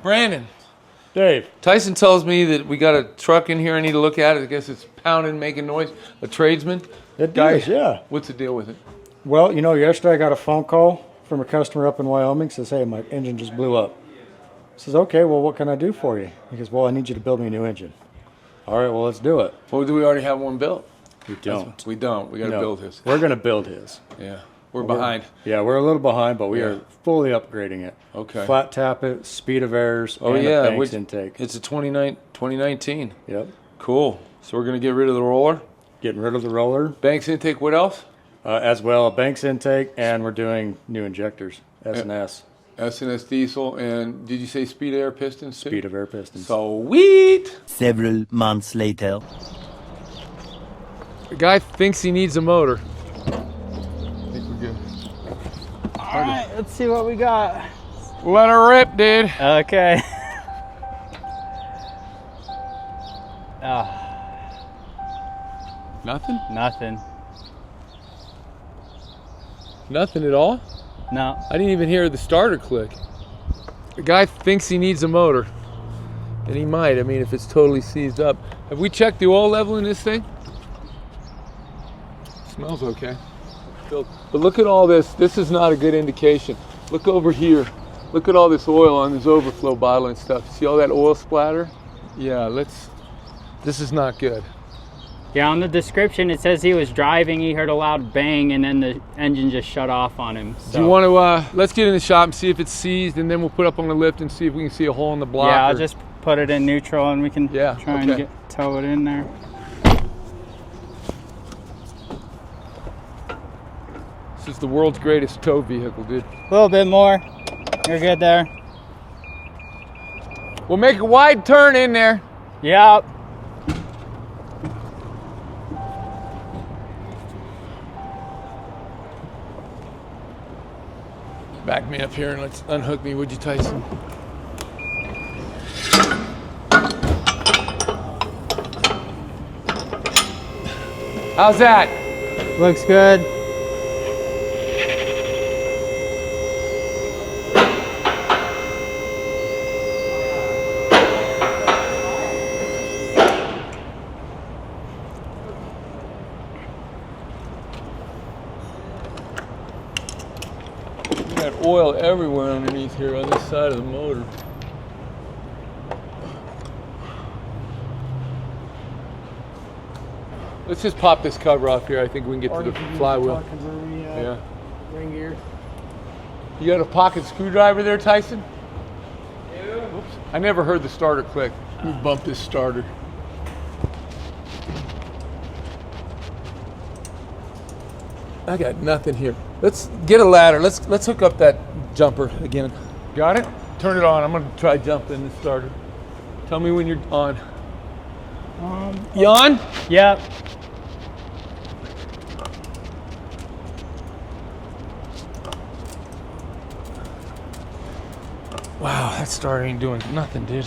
Brandon. Dave. Tyson tells me that we got a truck in here I need to look at. I guess it's pounding, making noise. A tradesman. It does, yeah. What's the deal with it? Well, you know, yesterday I got a phone call from a customer up in Wyoming. Says, hey, my engine just blew up. I says, okay, well, what can I do for you? He goes, well, I need you to build me a new engine. All right, well, let's do it. Well, do we already have one built? We don't. We don't. We got to build his. We're going to build his. Yeah. We're behind. Yeah, we're a little behind, but we are fully upgrading it. Okay. Flat tap it, speed of errors, and a Banks intake. It's a 2019. Yep. Cool. So we're going to get rid of the roller? Getting rid of the roller. Banks intake, what else? As well, a Banks intake, and we're doing new injectors, S&S. S&S diesel, and did you say speed of air pistons too? Speed of air pistons. Sweet! Several months later. The guy thinks he needs a motor. Good. All right, let's see what we got. Let her rip, dude. Okay. Nothing? Nothing. Nothing at all? No. I didn't even hear the starter click. The guy thinks he needs a motor. And he might, I mean, if it's totally seized up. Have we checked the oil level in this thing? Smells okay. But look at all this. This is not a good indication. Look over here. Look at all this oil on this overflow bottle and stuff. See all that oil splatter? Yeah, this is not good. Yeah, on the description it says he was driving, he heard a loud bang, and then the engine just shut off on him. So. Do you want to, let's get in the shop and see if it's seized, and then we'll put up on the lift and see if we can see a hole in the block. Yeah, I'll just put it in neutral and we can try and tow it in there. This is the world's greatest tow vehicle, dude. A little bit more. You're good there. We'll make a wide turn in there. Yep. Back me up here and let's unhook me, would you, Tyson? How's that? Looks good. Got oil everywhere underneath here on this side of the motor. Let's just pop this cover off here. I think we can get to the flywheel. Yeah. Ring gear. You got a pocket screwdriver there, Tyson? Yeah. Oops. I never heard the starter click. We bumped this starter. I got nothing here. Let's get a ladder. Let's hook up that jumper again. Got it? Turn it on. I'm gonna try jumping the starter. Tell me when you're on. You on? Yep. Wow, that starter ain't doing nothing, dude.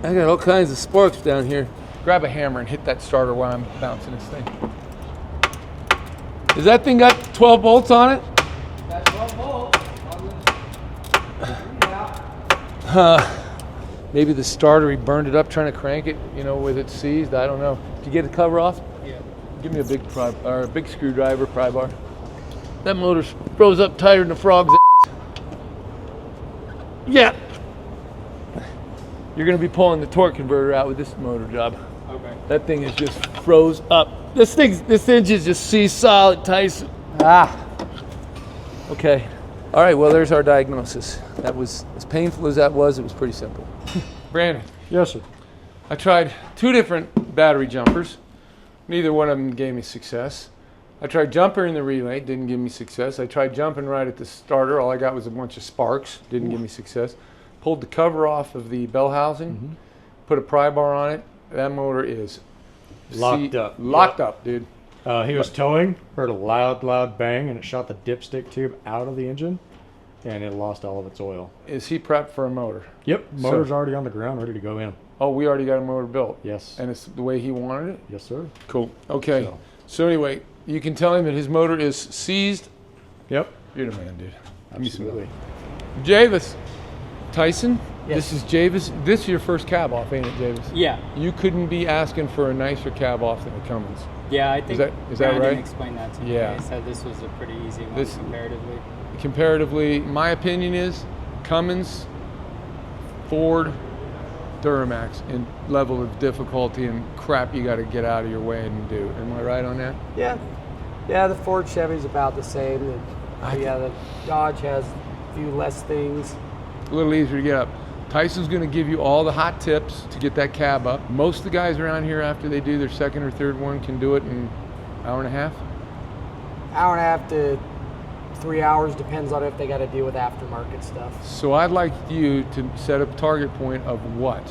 I got all kinds of sparks down here. Grab a hammer and hit that starter while I'm bouncing this thing. Does that thing got 12 bolts on it? Got 12 bolts. Maybe the starter, he burned it up trying to crank it, you know, with it seized. I don't know. Did you get the cover off? Yeah. Give me a big a big screwdriver, pry bar. That motor froze up tighter than a frog's ass. Yeah. You're gonna be pulling the torque converter out with this motor job. Okay. That thing is just froze up. This engine's just seized solid, Tyson. Okay. All right, well, there's our diagnosis. That was, as painful as that was, it was pretty simple. Brandon. Yes, sir. I tried 2 different battery jumpers. Neither one of them gave me success. I tried jumper in the relay, didn't give me success. I tried jumping right at the starter. All I got was a bunch of sparks, didn't give me success. Pulled the cover off of the bell housing, put a pry bar on it. That motor is Locked up. Locked up, dude. He was towing, heard a loud bang, and it shot the dipstick tube out of the engine, and it lost all of its oil. Is he prepped for a motor? Yep, motor's already on the ground, ready to go in. Oh, we already got a motor built? Yes. And it's the way he wanted it? Yes, sir. Cool. Okay. So anyway, you can tell him that his motor is seized. Yep. You're the man, dude. Absolutely. Javis. Tyson, Yes. this is Javis. This is your first cab off, ain't it, Javis? Yeah. You couldn't be asking for a nicer cab off than the Cummins. Yeah, I think is that Brandon right? explained that to me. Yeah. He said this was a pretty easy one This- comparatively. Comparatively, my opinion is Cummins, Ford, Duramax in level of difficulty and crap you got to get out of your way and do. Am I right on that? Yeah, yeah. The Ford Chevy's about the same. The Dodge has a few less things. A little easier to get up. Tyson's going to give you all the hot tips to get that cab up. Most of the guys around here, after they do their second or third one, can do it in an hour and a half. Hour and a half to 3 hours, depends on if they got to deal with aftermarket stuff. So I'd like you to set a target point of what?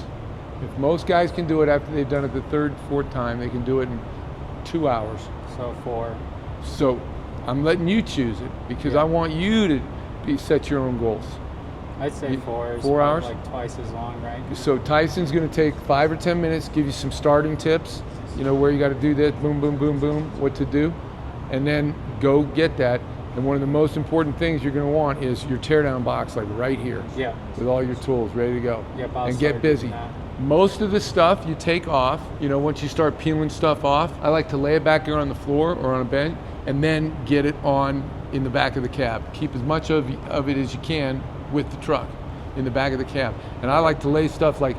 If most guys can do it after they've done it the third, fourth time, they can do it in 2 hours. So 4. So I'm letting you choose it because I want you to set your own goals. I'd say 4 is 4 hours? like twice as long, right? So Tyson's going to take 5 or 10 minutes, give you some starting tips, you know, where you got to do this, boom, boom, boom, boom, what to do, and then go get that. And one of the most important things you're going to want is your teardown box, like right here, Yeah. with all your tools ready to go. Yep, I'll and start get busy. doing that. Most of the stuff you take off, you know, once you start peeling stuff off, I like to lay it back here on the floor or on a bench and then get it on in the back of the cab. Keep as much of it as you can with the truck in the back of the cab. And I like to lay stuff like,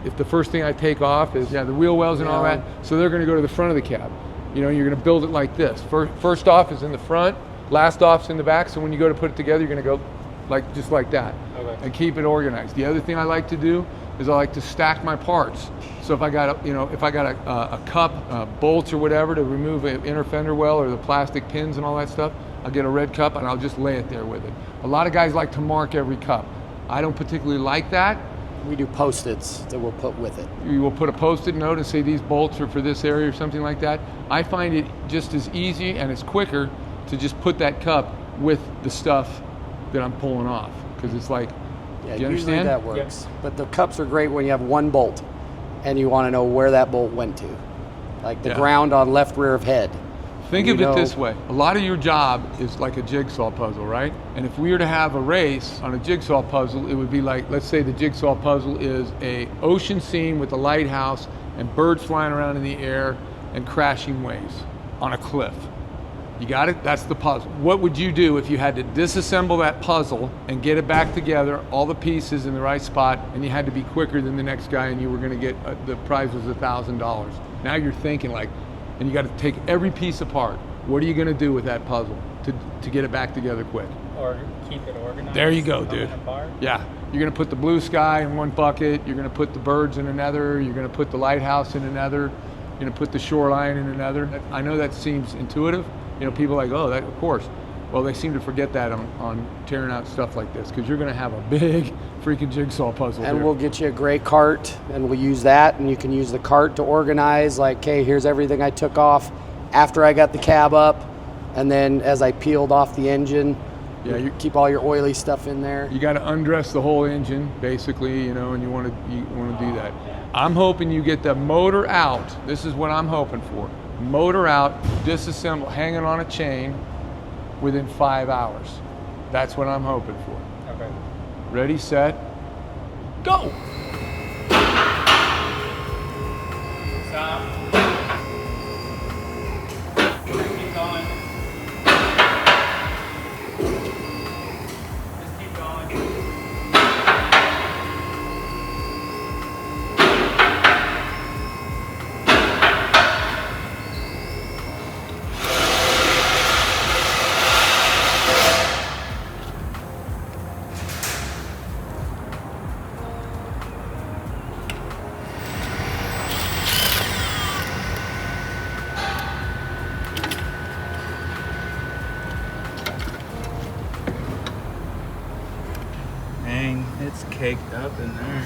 if the first thing I take off is the wheel wells and all that, so they're going to go to the front of the cab. You know, you're going to build it like this. First off is in the front, last off's in the back, so when you go to put it together, you're going to go just like that. Okay. And keep it organized. The other thing I like to do is I like to stack my parts. So if I got a cup, bolts or whatever to remove an inner fender well or the plastic pins and all that stuff, I'll get a red cup and I'll just lay it there with it. A lot of guys like to mark every cup. I don't particularly like that. We do Post-its that we'll put with it. You will put a Post-it note and say these bolts are for this area or something like that. I find it just as easy and as quicker to just put that cup with the stuff that I'm pulling off, because it's like, Yeah, do you usually understand? that works. But the cups are great when you have one bolt and you want to know where that bolt went to. Like the ground on left rear of head. Think You of it know- this way. A lot of your job is like a jigsaw puzzle, right? And if we were to have a race on a jigsaw puzzle, it would be like, let's say the jigsaw puzzle is a ocean scene with a lighthouse and birds flying around in the air and crashing waves on a cliff. You got it? That's the puzzle. What would you do if you had to disassemble that puzzle and get it back together, all the pieces in the right spot, and you had to be quicker than the next guy and you were going to get, the prize was $1,000. Now you're thinking like, and you got to take every piece apart. What are you going to do with that puzzle to get it back together quick? Or keep it organized. There you go, coming dude. apart. Yeah. You're going to put the blue sky in one bucket. You're going to put the birds in another. You're going to put the lighthouse in another. You're going to put the shoreline in another. I know that seems intuitive. You know, people are like, oh, that, of course. Well, they seem to forget that on tearing out stuff like this, because you're going to have a big freaking jigsaw puzzle. And there. we'll get you a gray cart and we'll use that, and you can use the cart to organize, like, okay, here's everything I took off after I got the cab up, and then as I peeled off the engine, you keep all your oily stuff in there. You got to undress the whole engine, basically, you know, and you want to do that. I'm hoping you get the motor out. This is what I'm hoping for. Motor out, disassemble, hanging on a chain within 5 hours. That's what I'm hoping for. Okay. Ready, set, go! Stop. Keep going. Just keep going. Dang, it's caked up in there.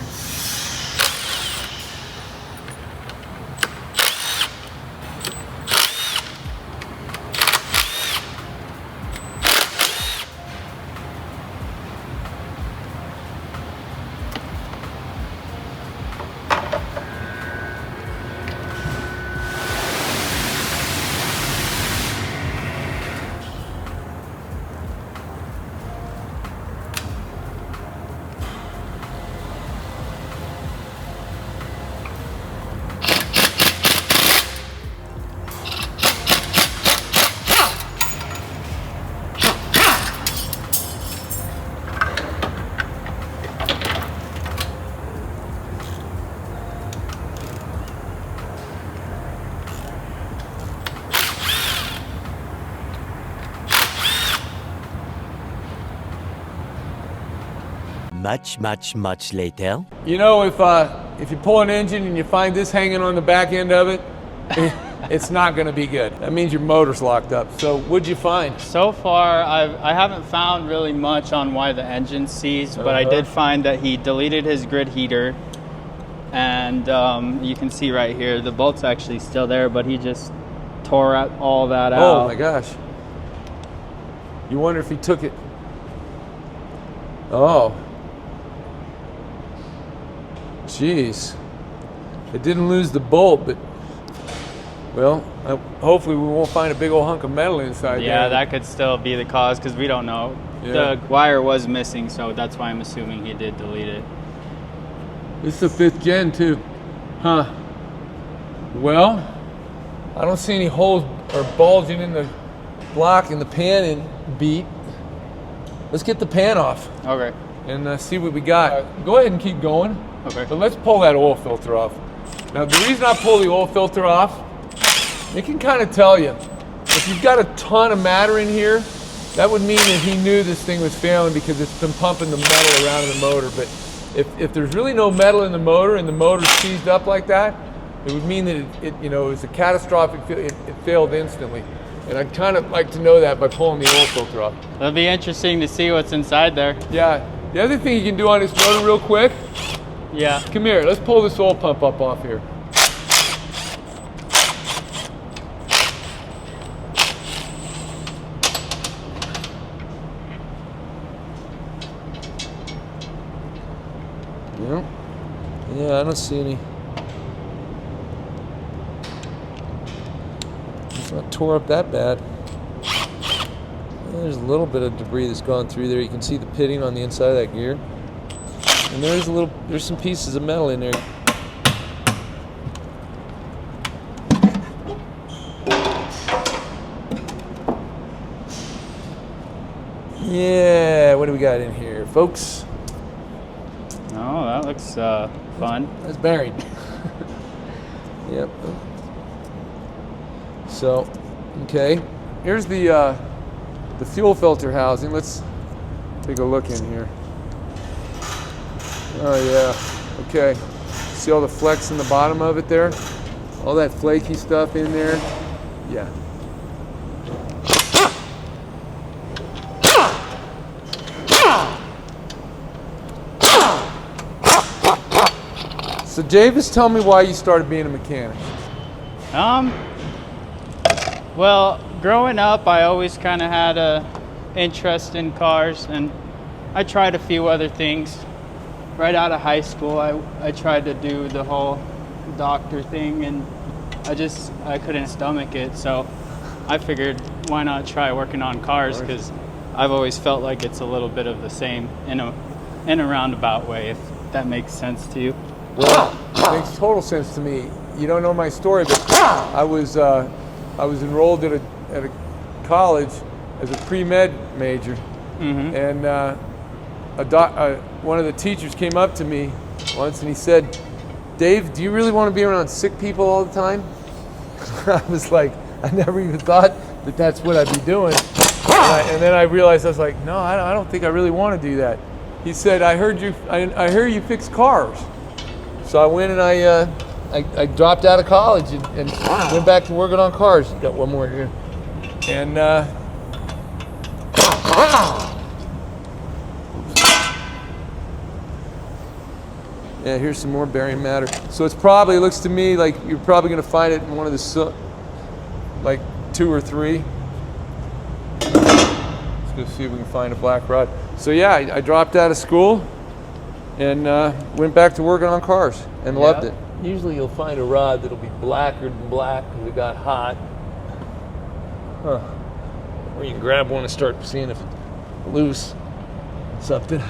much later. You know, if you pull an engine and you find this hanging on the back end of it, it's not going to be good. That means your motor's locked up. So what'd you find? So far, I haven't found really much on why the engine seized, but I did find that he deleted his grid heater. And you can see right here, the bolt's actually still there, but he just tore all that out. Oh my gosh. You wonder if he took it. Oh. Jeez. It didn't lose the bolt, but, well, hopefully we won't find a big old hunk of metal inside Yeah, there. that could still be the cause because we don't know. Yeah. The wire was missing, so that's why I'm assuming he did delete it. This is the 5th gen too. Huh. Well, I don't see any holes or bulging in the block in the pan and beat. Let's get the pan off Okay. and see what we got. Go ahead and keep going. Okay. But let's pull that oil filter off. Now the reason I pull the oil filter off, it can kind of tell you. If you've got a ton of matter in here, that would mean that he knew this thing was failing because it's been pumping the metal around in the motor. But if there's really no metal in the motor and the motor's seized up like that, it would mean that it was a catastrophic failure. It failed instantly. And I'd kind of like to know that by pulling the oil filter off. It'll be interesting to see what's inside there. Yeah. The other thing you can do on this motor real quick, Yeah. come here, let's pull this oil pump up off here. Yeah, I don't see any. It's not tore up that bad. There's a little bit of debris that's gone through there. You can see the pitting on the inside of that gear. And there's some pieces of metal in there. Yeah, what do we got in here, folks? Oh, that looks fun. That's buried. Yep. So, okay. Here's the fuel filter housing. Let's take a look in here. Oh yeah. Okay. See all the flecks in the bottom of it there? All that flaky stuff in there? Yeah. So Javis, tell me why you started being a mechanic. Well, growing up, I always kind of had a interest in cars, and I tried a few other things. Right out of high school, I tried to do the whole doctor thing, and I couldn't stomach it. So I figured, why not try working on cars? Because I've always felt like it's a little bit of the same in a roundabout way, if that makes sense to you. Well, it makes total sense to me. You don't know my story, but I was enrolled at a college as a pre-med major, and one of the teachers came up to me once and he said, "Dave, do you really want to be around sick people all the time?" I was like, I never even thought that that's what I'd be doing, and then I realized I was like, no, I don't think I really want to do that. He said, I hear you fix cars. So I went and I dropped out of college and went back to working on cars. Got one more here. And yeah, here's some more bearing matter. So it looks to me like you're probably going to find it in one of the, like 2 or 3. Let's go see if we can find a black rod. So yeah, I dropped out of school and went back to working on cars and loved it. Usually you'll find a rod that'll be blacker than black because it got hot. Huh. Or you can grab one and start seeing if it's loose. Something.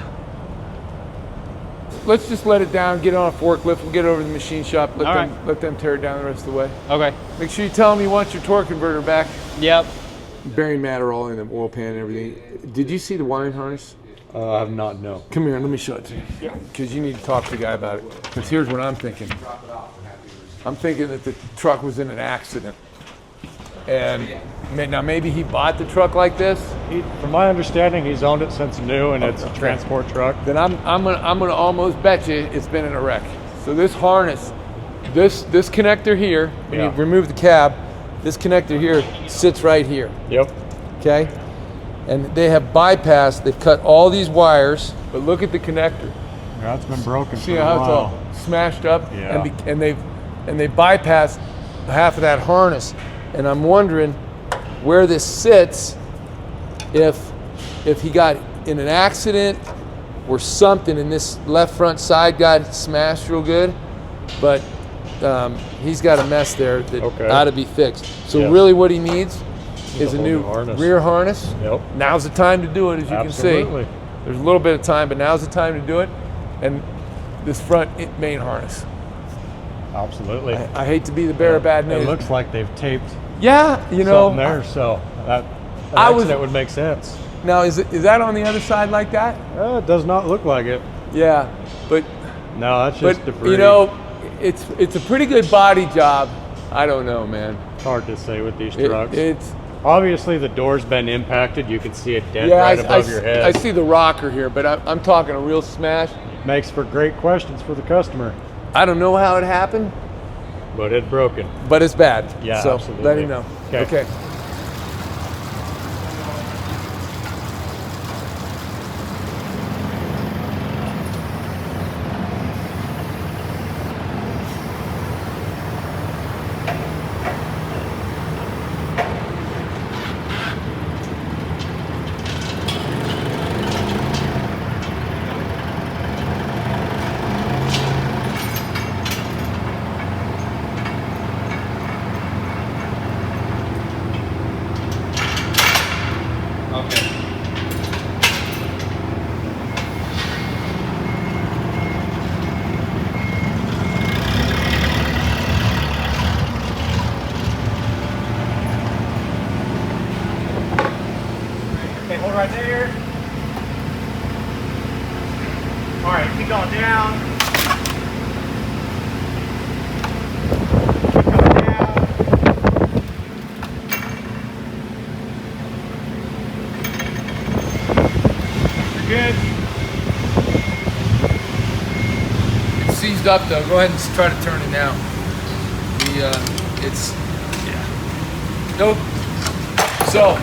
Let's just let it down, get it on a forklift, we'll get it over to the machine shop, let them tear it down the rest of the way. Okay. Make sure you tell them you want your torque converter back. Yep. Bearing matter all in the oil pan and everything. Did you see the wiring harness? I have not, no. Come here, let me show it to you. Because you need to talk to the guy about it. Because here's what I'm thinking. I'm thinking that the truck was in an accident. And now maybe he bought the truck like this. From my understanding, he's owned it since new, and it's a transport truck. Then I'm gonna almost bet you it's been in a wreck. So this harness, this connector here, when you remove the cab, this connector here sits right here. Yep. Okay? And they have bypassed, they've cut all these wires, but look at the connector. Yeah, it's been broken See for a how it's while. all smashed up? Yeah. And they bypassed half of that harness. And I'm wondering where this sits, if he got in an accident or something and this left front side got smashed real good, but he's got a mess there that ought to be fixed. So really what he needs is a new rear harness. Yep. Now's the time to do it, as you can see. There's a little bit of time, but now's the time to do it. And this front main harness. Absolutely. I hate to be the bearer of bad news. It looks like they've taped you know, something there, so that accident would make sense. Now, is that on the other side like that? It does not look like it. Yeah, but no, that's just debris. You know, it's a pretty good body job. I don't know, man. It's hard to say with these trucks. It's obviously the door's been impacted. You can see a dent right above your head. I see the rocker here, but I'm talking a real smash. Makes for great questions for the customer. I don't know how it happened, but it's broken. But it's bad. Yeah, so absolutely. Let him know. Okay. Hold right there. All right, keep going down. Keep going down. You're good. It's seized up though. Go ahead and try to turn it now. Nope. So,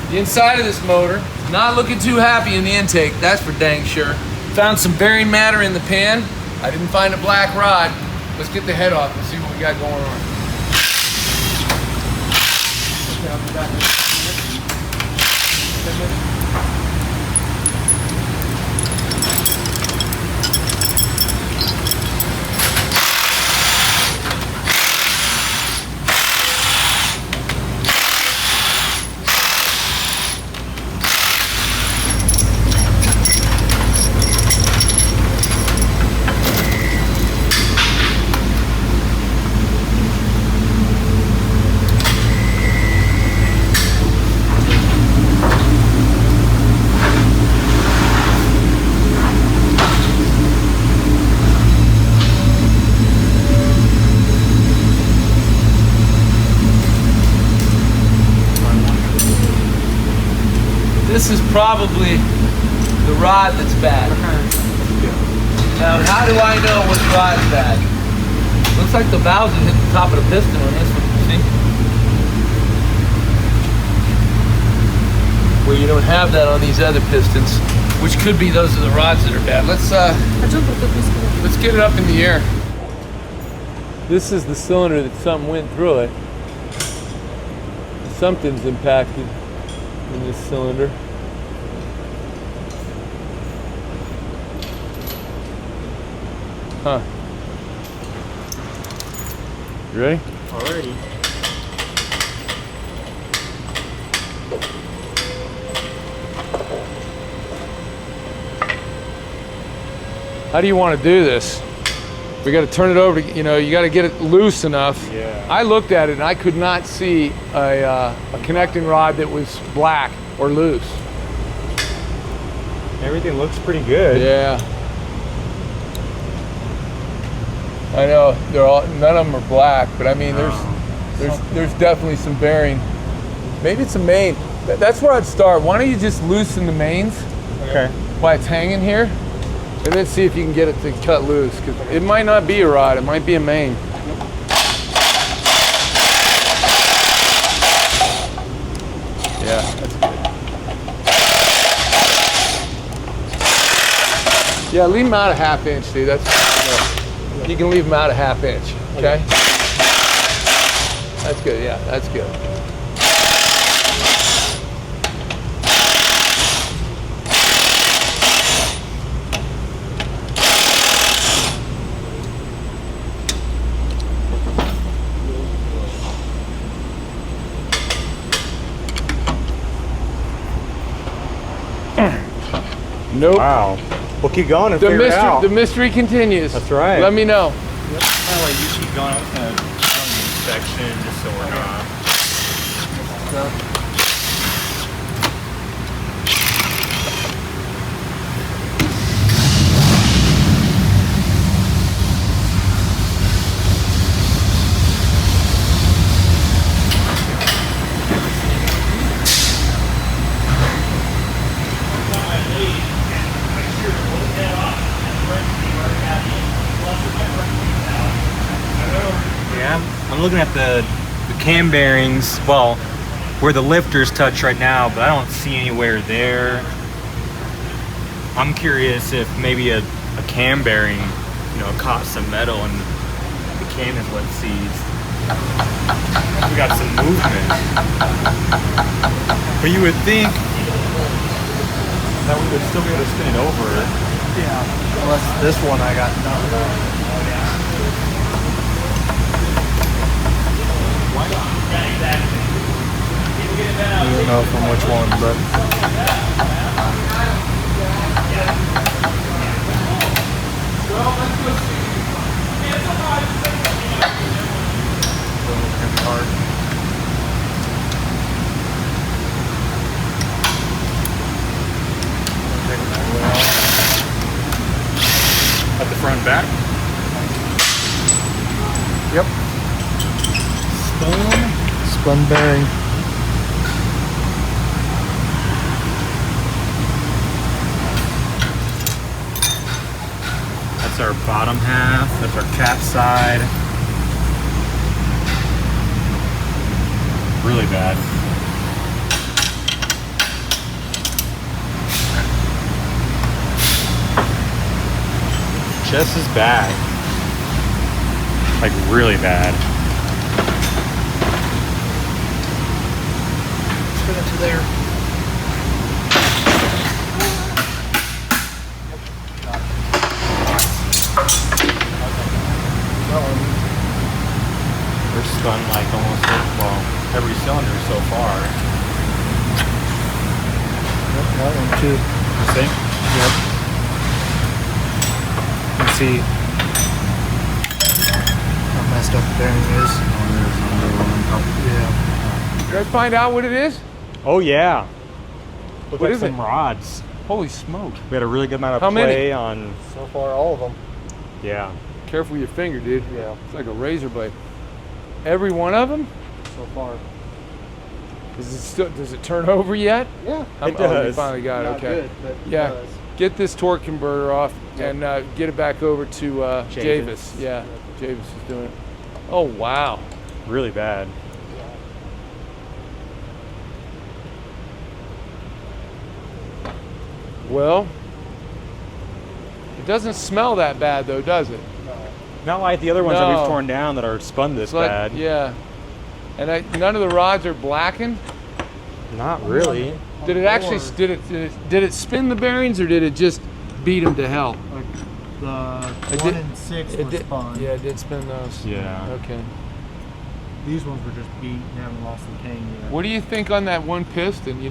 the inside of this motor, not looking too happy in the intake, that's for dang sure. Found some bearing matter in the pan. I didn't find a black rod. Let's get the head off and see what we got going on. Okay, I'll be back in 10 minutes. This is probably the rod that's bad. Now, how do I know which rod's bad? Looks like the valves have hit the top of the piston on this one, see? Where you don't have that on these other pistons, which could be those are the rods that are bad. Let's get it up in the air. This is the cylinder that something went through it. Something's impacted in this cylinder. Huh. You ready? Alrighty. How do you want to do this? We got to turn it over to, you got to get it loose enough. Yeah. I looked at it and I could not see a connecting rod that was black or loose. Everything looks pretty good. Yeah. I know none of them are black, but I mean there's There's definitely some bearing. Maybe it's a main. That's where I'd start. Why don't you just loosen the mains Okay. while it's hanging here, and then see if you can get it to cut loose. Because it might not be a rod. It might be a main. Yeah, that's good. Yeah, leave them out a half inch, dude. That's you can leave them out a half inch. Okay. That's good. Yeah, that's good. Nope. Wow. We'll keep going and figure it out. The mystery continues. That's right. Let me know. Well, you keep going. I'm gonna run the inspection just so we're not. Yeah, I'm looking at the cam bearings, well, where the lifters touch right now, but I don't see anywhere there. I'm curious if maybe a cam bearing, caught some metal and the cam is what seized. We got some movement. But you would think that we would still be able to spin it over. Yeah. Unless this one I got nothing. I don't know from which one, but At the front and back. yep. Spun bearing. That's our bottom half. That's our cat side. Really bad. Just as bad. Like really bad. Spin it to there. We're spun like almost every cylinder so far. Yep, that one too. You think? Yep. You can see how messed up the bearing is. Yeah. You guys find out what it is? Oh yeah. Look What like is some it? rods. Holy smoke! We had a really good amount of How many? play on. So far, all of them. Yeah. Careful with your finger, dude. Yeah. It's like a razor blade. Every one of them? So far. Does it turn over yet? Yeah. Oh, you does. finally got it. Not Okay. good, but it Yeah. does. Get this torque converter off and get it back over to Javis. Yeah. Javis is doing it. Oh wow. Really bad. Well, it doesn't smell that bad though, does it? Not like the other ones that No. we've torn down that are spun this It's like, bad. yeah. And none of the rods are blackened. Not really. Did it actually? Did it spin the bearings or did it just beat them to hell? Like the It 1 did- and 6 It were did. spun. Yeah, it did spin those. Yeah. Okay. These ones were just beat and haven't lost the cane yet. What do you think on that one piston?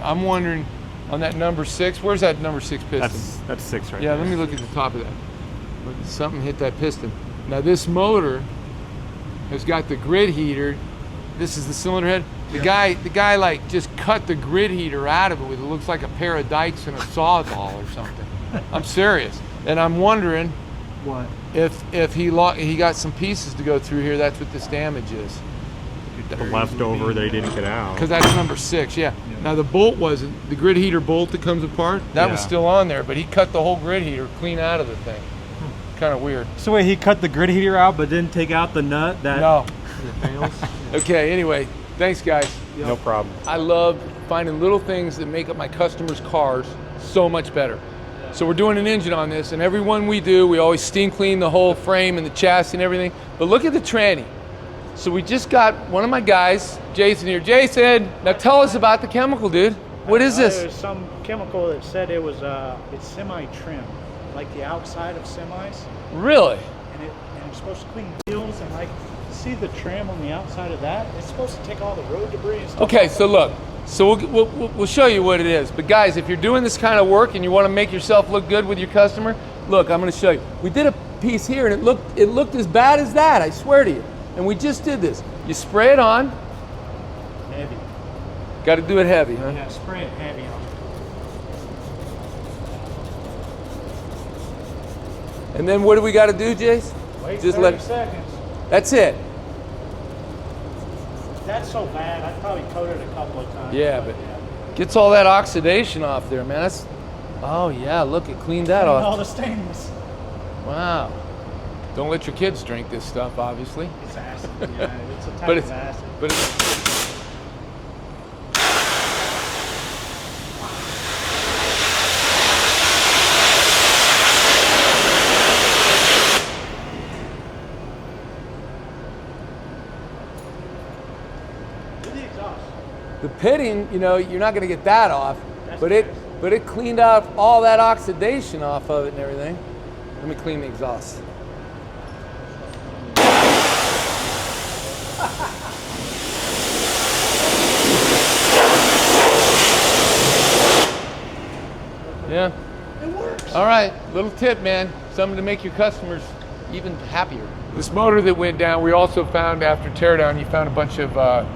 I'm wondering on that number 6. Where's that number 6 piston? That's 6 right Yeah, there. let me look at the top of that. Look, something hit that piston. Now this motor has got the grid heater. This is the cylinder head. The guy like just cut the grid heater out of it with it looks like a pair of dikes and a sawzall or something. I'm serious. And I'm wondering What? if he got some pieces to go through here. That's what this damage is. The leftover they didn't get out. Because that's number 6, yeah. Now the bolt wasn't, the grid heater bolt that comes apart, that was Yeah. still on there, but he cut the whole grid heater clean out of the thing. Kind of weird. So wait, he cut the grid heater out but didn't take out the nut that No. fails? Okay, anyway, thanks guys. No problem. I love finding little things that make up my customers' cars so much better. So we're doing an engine on this, and every one we do, we always steam clean the whole frame and the chassis and everything. But look at the tranny. So we just got one of my guys, Jason here. Jason, now tell us about the chemical, dude. What is this? There's some chemical that said it was it's semi-trim, like the outside of semis, Really? and it's supposed to clean wheels and like see the trim on the outside of that. It's supposed to take all the road debris and stuff. Okay, so look. So we'll show you what it is. But guys, if you're doing this kind of work and you want to make yourself look good with your customer, look, I'm going to show you. We did a piece here and it looked as bad as that, I swear to you. And we just did this. You spray it on. Heavy. Got to do it heavy, huh? Yeah, spray it heavy on. And then what do we got to do, Jace? Wait Just 30 let- seconds. That's it. That's so bad. I probably coated a couple of times. Yeah, but gets all that oxidation off there, man. That's, oh yeah, look, it cleaned that all off. the stainless. Wow. Don't let your kids drink this stuff, obviously. It's acid. Yeah, it's a type But of it's, acid. but it's, Do the exhaust. the pitting, you know, you're not going to get that off, That's but it cleaned out all that oxidation off of it and everything. Let me clean the exhaust. Yeah. It works. All right, little tip, man. Something to make your customers even happier. This motor that went down, we also found after teardown, you found a bunch of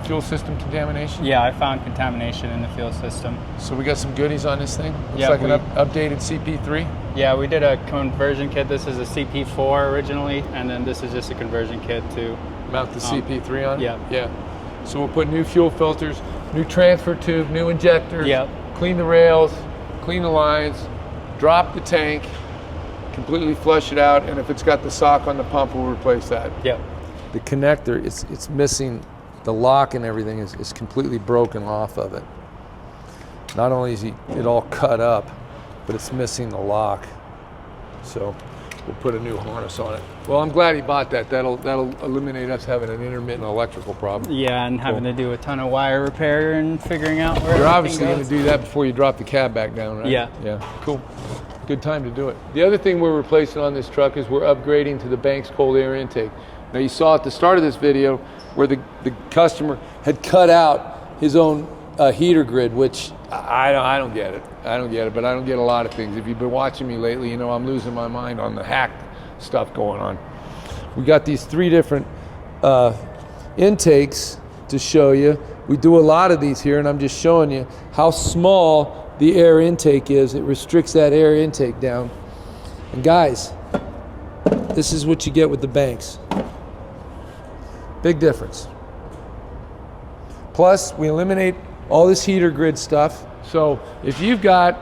fuel system contamination. Yeah, I found contamination in the fuel system. So we got some goodies on this thing. Looks Yeah, like an we- updated CP3. Yeah, we did a conversion kit. This is a CP4 originally, and then this is just a conversion kit to. Mount the CP3 on it? yeah. Yeah. So we'll put new fuel filters, new transfer tube, new injectors, Yep. clean the rails, clean the lines, drop the tank, completely flush it out, and if it's got the sock on the pump, we'll replace that. Yep. The connector, it's missing, the lock and everything is completely broken off of it. Not only is it all cut up, but it's missing the lock. So we'll put a new harness on it. Well, I'm glad he bought that. That'll eliminate us having an intermittent electrical problem. Yeah, and having to do a ton of wire repair and figuring out where. You're everything obviously going goes. to do that before you drop the cab back down, right? Yeah. Yeah, cool. Good time to do it. The other thing we're replacing on this truck is we're upgrading to the Banks cold air intake. Now you saw at the start of this video where the customer had cut out his own heater grid, which I don't get it. I don't get it, but I don't get a lot of things. If you've been watching me lately, you know I'm losing my mind on the hack stuff going on. We got these 3 different intakes to show you. We do a lot of these here, and I'm just showing you how small the air intake is. It restricts that air intake down. And guys, this is what you get with the Banks. Big difference. Plus, we eliminate all this heater grid stuff. So if you've got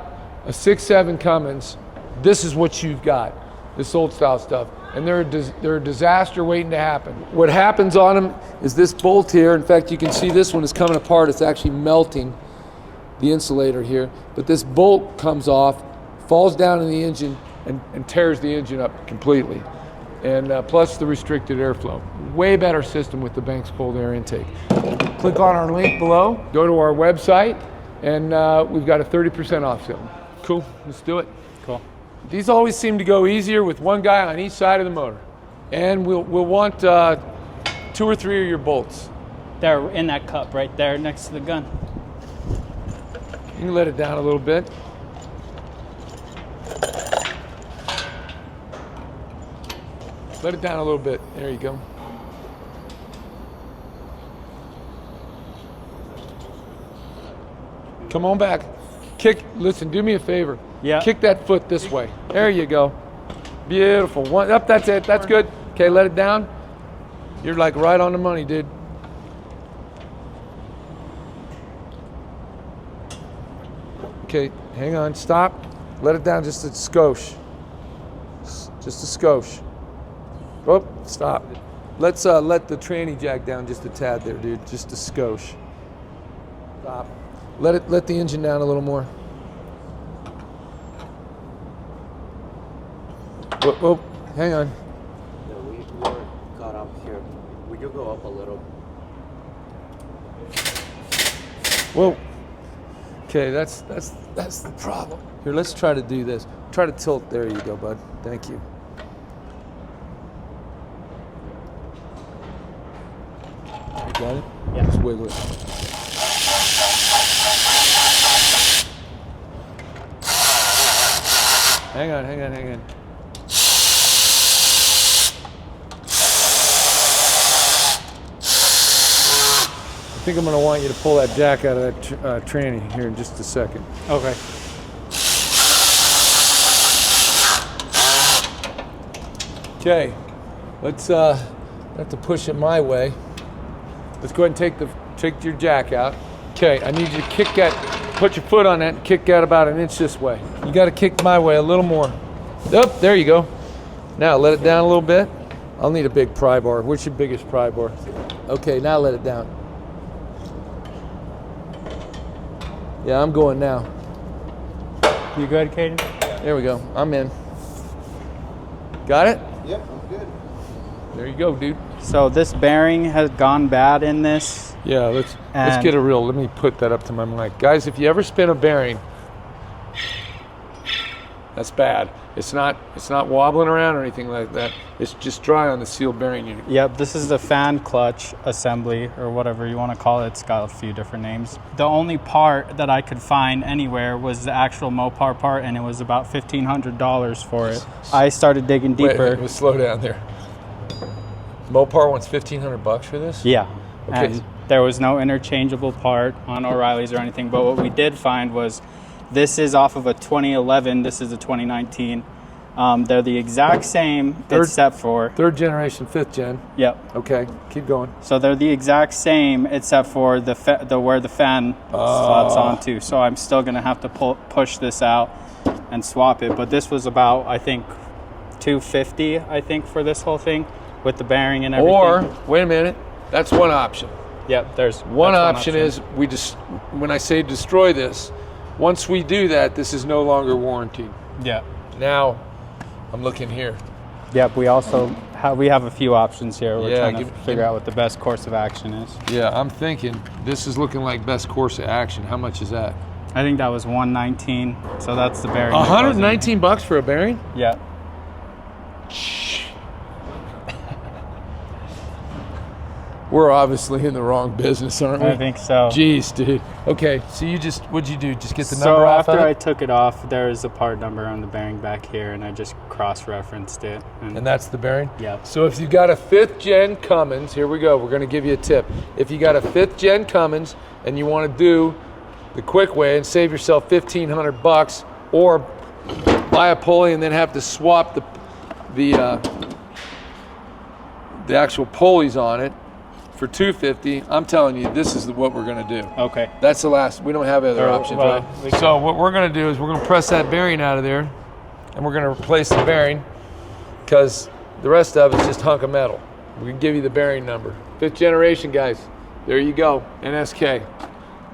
a 6.7 Cummins, this is what you've got, this old style stuff. And they're a disaster waiting to happen. What happens on them is this bolt here. In fact, you can see this one is coming apart. It's actually melting the insulator here. But this bolt comes off, falls down in the engine, and tears the engine up completely. And plus the restricted airflow. Way better system with the Banks cold air intake. Click on our link below, go to our website, and we've got a 30% off sale. Cool, let's do it. Cool. These always seem to go easier with one guy on each side of the motor. And we'll want 2 or 3 of your bolts. They're in that cup right there next to the gun. You can let it down a little bit. Let it down a little bit. There you go. Come on back. Kick, listen, do me a favor. Yeah. Kick that foot this way. There you go. Beautiful. One up, that's it. That's good. Okay, let it down. You're like right on the money, dude. Okay, hang on, stop. Let it down just a skosh. Just a skosh. Oh, stop. Let's let the tranny jack down just a tad there, dude. Just a skosh. Stop. Let the engine down a little more. Whoa, whoa, hang on. Yeah, we were caught up here. Would you go up a little? Whoa. Okay, that's the problem. Here, let's try to do this. Try to tilt. There you go, bud. Thank you. You got it? Yeah. Just wiggle it. Hang on. I think I'm going to want you to pull that jack out of that tranny here in just a second. Okay. Okay, let's have to push it my way. Let's go ahead and take your jack out. Okay, I need you to put your foot on that and kick that about an inch this way. You got to kick my way a little more. Up, there you go. Now let it down a little bit. I'll need a big pry bar. What's your biggest pry bar? Okay, now let it down. Yeah, I'm going now. You good, Caden? There we go. I'm in. Got it? Yep, I'm good. There you go, dude. So this bearing has gone bad in this. Yeah, let's And- get a real. Let me put that up to my mic, guys. If you ever spin a bearing, that's bad. It's not wobbling around or anything like that. It's just dry on the sealed bearing unit. Yep, this is the fan clutch assembly, or whatever you want to call it. It's got a few different names. The only part that I could find anywhere was the actual Mopar part, and it was about $1,500 for it. I started digging deeper. Wait, slow down there. Mopar wants $1,500 for this? Yeah. Okay. And there was no interchangeable part on O'Reilly's or anything, but what we did find was this is off of a 2011, this is a 2019. They're the exact same except for... Third generation, fifth gen. Yep. Okay, keep going. So they're the exact same except for the where the fan slots onto. So I'm still going to have to push this out and swap it. But this was about, I think, $250, I think, for this whole thing with the bearing and everything. Or, wait a minute, that's one option. Yep, there's One option is when I say destroy this, once we do that, this is no longer warranted. Yeah. Now, I'm looking here. Yep, we also have a few options here. We're Yeah, trying to figure out what the best course of action is. Yeah, I'm thinking this is looking like best course of action. How much is that? I think that was $119, so that's the bearing. $119 for a bearing? Yeah. We're obviously in the wrong business, aren't we? I think so. Jeez, dude. Okay, so what'd you do? Just get the So number off after of I it? took it off, there's a part number on the bearing back here, and I just cross-referenced it. And that's the bearing? Yep. So if you got a 5th gen Cummins, here we go, we're gonna give you a tip. If you got a 5th gen Cummins and you wanna do the quick way and save yourself $1,500, or buy a pulley and then have to swap the actual pulleys on it for $250, I'm telling you, this is what we're gonna do. Okay. That's the last. We don't have other options, well, right? So what we're gonna do is we're gonna press that bearing out of there, and we're gonna replace the bearing, because the rest of it's just hunk of metal. We can give you the bearing number. 5th generation, guys. There you go, NSK.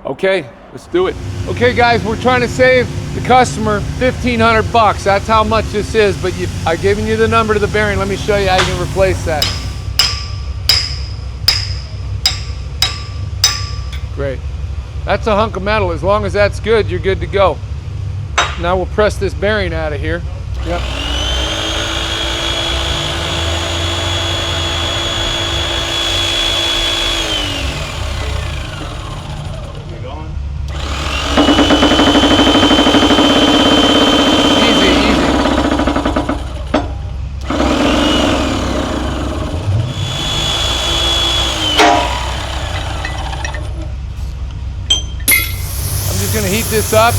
Okay, let's do it. Okay, guys, we're trying to save the customer $1,500. That's how much this is, but I've given you the number to the bearing. Let me show you how you can replace that. Great. That's a hunk of metal. As long as that's good, you're good to go. Now we'll press this bearing out of here. Yep. Easy, easy. I'm just gonna heat this up.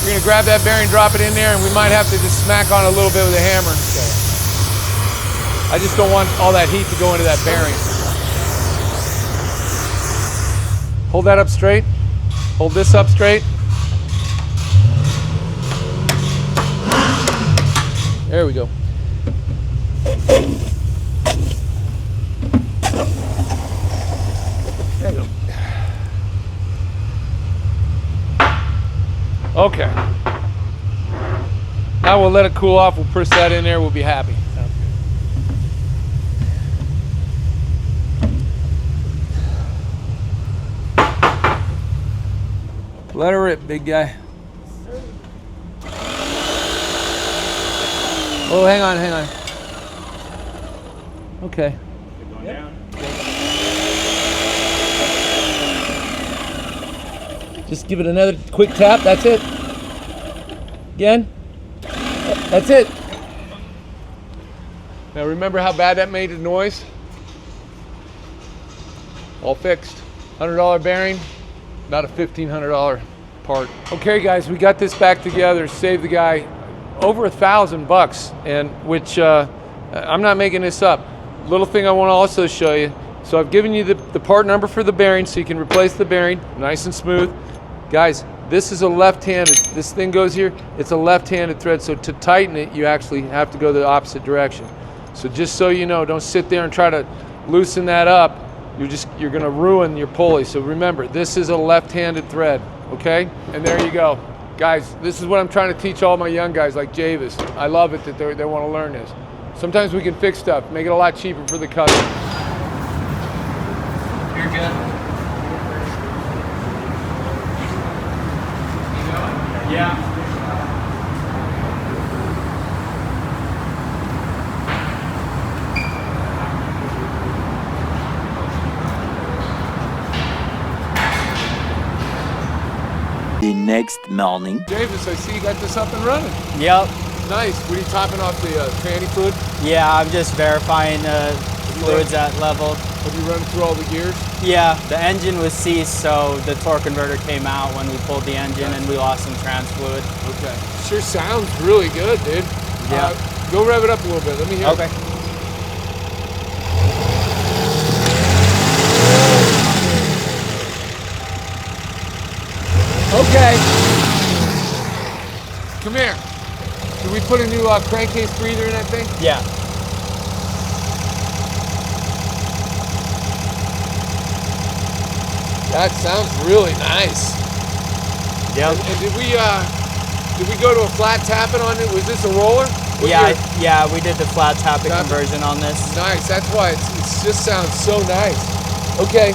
We're gonna grab that bearing, drop it in there, and we might have to just smack on a little bit with a hammer. I just don't want all that heat to go into that bearing. Hold that up straight. Hold this up straight. There we go. There you go. Okay. Now we'll let it cool off. We'll press that in there. We'll be happy. Let her rip, big guy. Oh, hang on, hang on. Okay. Going down. Just give it another quick tap. That's it. Again. That's it. Now remember how bad that made a noise? All fixed. $100 bearing, not a $1,500 part. Okay guys, we got this back together, saved the guy over $1,000, and which I'm not making this up. Little thing I want to also show you. So I've given you the part number for the bearing so you can replace the bearing, nice and smooth. Guys, this is a left-handed, this thing goes here, it's a left-handed thread, so to tighten it, you actually have to go the opposite direction. So just so you know, don't sit there and try to loosen that up. You're gonna ruin your pulley. So remember, this is a left-handed thread, okay? And there you go. Guys, this is what I'm trying to teach all my young guys like Javis. I love it that they want to learn this. Sometimes we can fix stuff, make it a lot cheaper for the customer. You're good. Yeah. The next morning. Davis, I see you got this up and running. Yep. Nice. What are you topping off the tranny fluid? Yeah, I'm just verifying fluids at level. Have you run through all the gears? Yeah, the engine was ceased, so the torque converter came out when we pulled the engine and we lost some trans fluid. Okay. Sure sounds really good, dude. Yeah. Go rev it up a little bit. Let me hear it. Okay. Okay. Come here. Did we put a new crankcase breather in that thing? Yeah. That sounds really nice. Yep. And did we go to a flat tapping on it? Was this a roller? Yeah, we did the flat tapping conversion on this. Nice. That's why it just sounds so nice. Okay.